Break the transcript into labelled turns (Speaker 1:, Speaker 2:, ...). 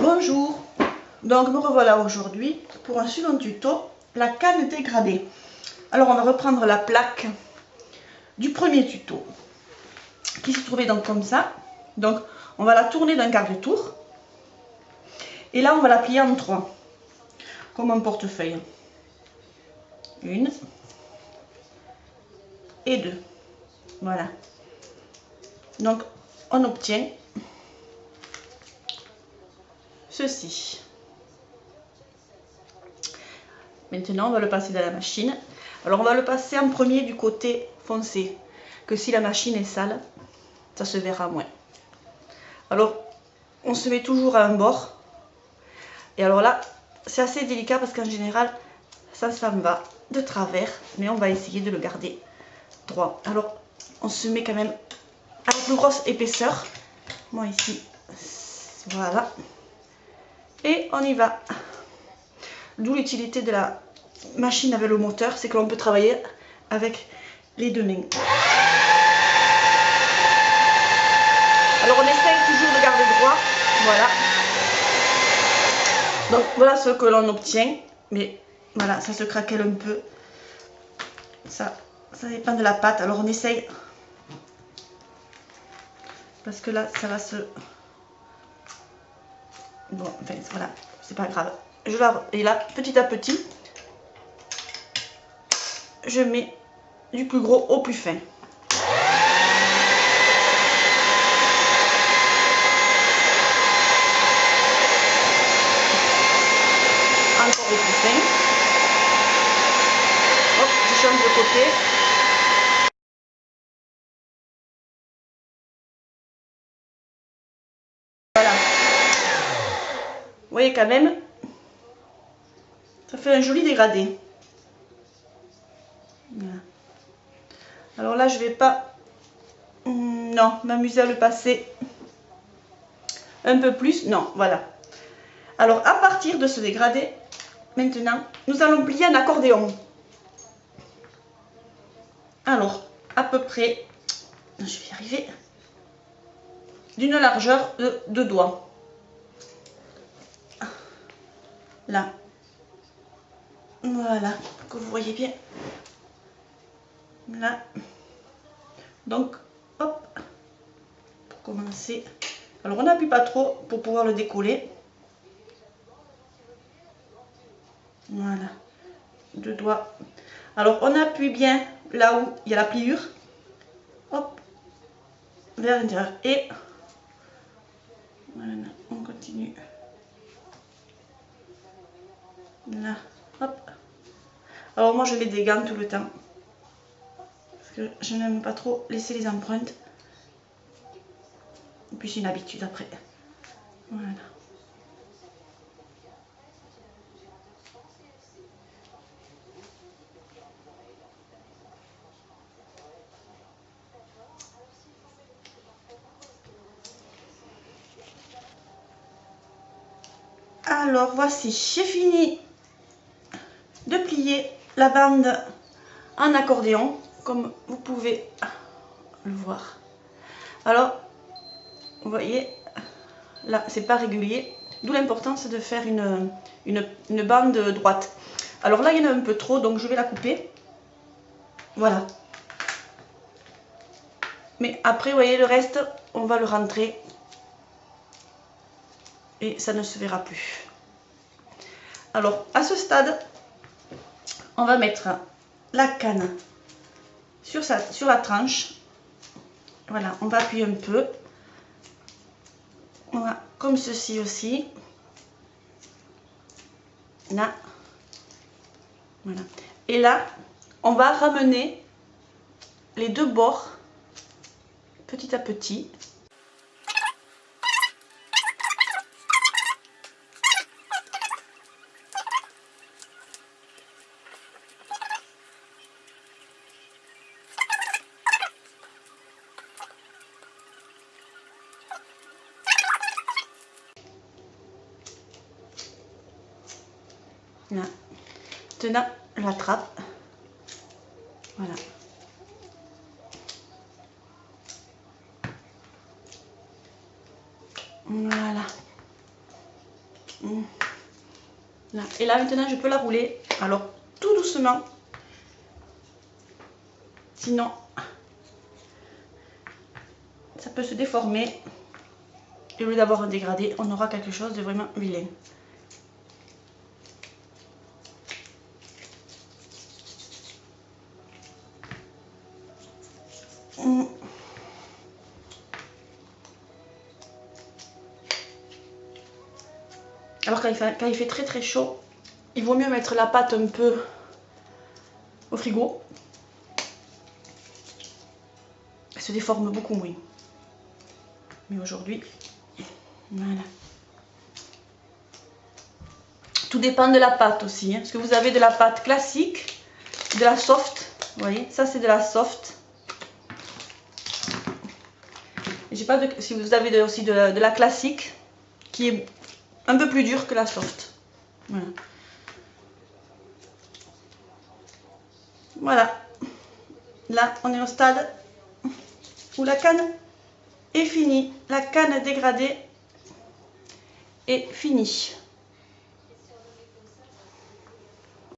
Speaker 1: Bonjour, donc me revoilà aujourd'hui pour un second tuto, la canne dégradée. Alors on va reprendre la plaque du premier tuto qui se trouvait donc comme ça. Donc on va la tourner d'un quart de tour et là on va la plier en trois comme un portefeuille. Une et deux, voilà. Donc on obtient ceci. Maintenant on va le passer dans la machine. Alors on va le passer en premier du côté foncé, que si la machine est sale, ça se verra moins. Alors on se met toujours à un bord. Et alors là, c'est assez délicat parce qu'en général, ça s'en va de travers, mais on va essayer de le garder droit. Alors on se met quand même à la plus grosse épaisseur. Moi ici, voilà. Et on y va. D'où l'utilité de la machine avec le moteur, c'est que l'on peut travailler avec les deux mains. Alors on essaye toujours de garder droit, voilà. Donc voilà ce que l'on obtient, mais voilà, ça se craquelle un peu. Ça dépend de la pâte, alors on essaye. Parce que là, ça va se... Bon, enfin voilà, c'est pas grave. Et là, petit à petit, je mets du plus gros au plus fin. Encore au plus fin. Hop, je change de côté. Voilà. Vous voyez quand même, ça fait un joli dégradé. Voilà. Alors là, je vais pas... Non, m'amuser à le passer un peu plus. Non, voilà. Alors, à partir de ce dégradé, maintenant, nous allons plier un accordéon. Alors, à peu près, je vais y arriver, d'une largeur de 2 doigts. Là. Voilà, que vous voyez bien. Là. Donc, hop, pour commencer. Alors, on n'appuie pas trop pour pouvoir le décoller. Voilà, 2 doigts. Alors, on appuie bien là où il y a la pliure. Hop, vers l'intérieur. Et voilà, on continue. Là, hop. Alors, moi, je mets des gants tout le temps. Parce que je n'aime pas trop laisser les empreintes. Et puis, c'est une habitude après. Voilà. Alors voici, j'ai fini de plier la bande en accordéon, comme vous pouvez le voir. Alors, vous voyez, là c'est pas régulier, d'où l'importance de faire une bande droite. Alors là il y en a un peu trop, donc je vais la couper. Voilà. Mais après, vous voyez, le reste, on va le rentrer. Et ça ne se verra plus. Alors, à ce stade, on va mettre la canne sur la tranche. Voilà, on va appuyer un peu. Voilà, comme ceci aussi. Là. Voilà. Et là, on va ramener les deux bords petit à petit. Là. Maintenant, je l'attrape. Voilà. Voilà. Là. Et là maintenant je peux la rouler. Alors tout doucement. Sinon ça peut se déformer. Et au lieu d'avoir un dégradé, on aura quelque chose de vraiment vilain. Alors quand il fait très très chaud, il vaut mieux mettre la pâte un peu au frigo. Elle se déforme beaucoup moins. Mais aujourd'hui, voilà. Tout dépend de la pâte aussi. Parce que vous avez de la pâte classique, de la soft. Vous voyez, ça c'est de la soft. J'ai pas de, si vous avez aussi de la classique, qui est un peu plus dure que la soft. Voilà. Voilà. Là, on est au stade où la canne est finie. La canne dégradée est finie.